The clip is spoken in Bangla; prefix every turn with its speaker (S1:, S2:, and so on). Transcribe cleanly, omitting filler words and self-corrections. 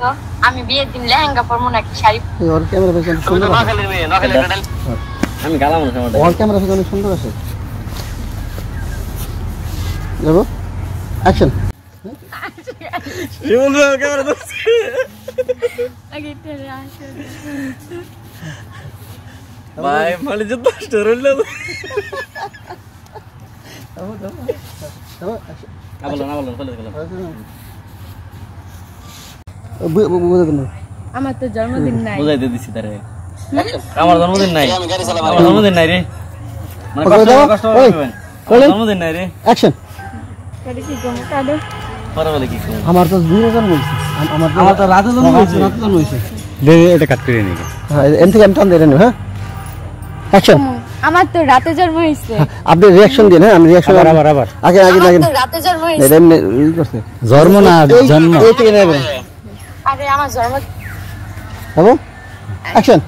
S1: তো আমি বিয়ের দিন লেহেঙ্গা পরবো নাকি শাড়ি?
S2: ওর ক্যামেরা পেছনে সুন্দর আছে।
S3: আমি গালাম না আমাদের।
S2: ওর ক্যামেরা পেছনে সুন্দর আছে। যাবো অ্যাকশন।
S3: শিমুল ভাই ক্যামেরা ধরছে।
S1: আগে তেরে আসো
S3: ভাই মানে যে 10 টা রইল।
S2: যাবো
S3: বলো চলে গেল।
S2: বুঝে দিন।
S1: আমার তো জন্মদিন নাই।
S3: বুঝাইতে দিছি তারে। আমার জন্মদিন নাই। আমার জন্মদিন নাই রে। মানে কষ্ট করবেন। জন্মদিন নাই রে।
S2: অ্যাকশন।
S1: কারে কি গম কাদো?
S3: পরে বলে কি করব?
S2: আমার তো দিনে জন্ম হইছে।
S3: আমার তো রাতে জন্ম হইছে।
S2: রাতে জন্ম হইছে।
S3: দে এটা কাট করে নিয়ে।
S2: হ্যাঁ এম থেকে আমি টান দিয়ে নেব। হ্যাঁ অ্যাকশন।
S1: আমার তো রাতে জন্ম হইছে।
S2: আপনি রিঅ্যাকশন দিন। হ্যাঁ আমি রিঅ্যাকশন আবার আগে
S1: আমার তো রাতে জন্ম হইছে।
S2: এমনি ই করতে
S3: জন্ম না জন্ম।
S2: এই থেকে নেবে।
S1: আরে আমার জন্ম
S2: যাবো অ্যাকশন।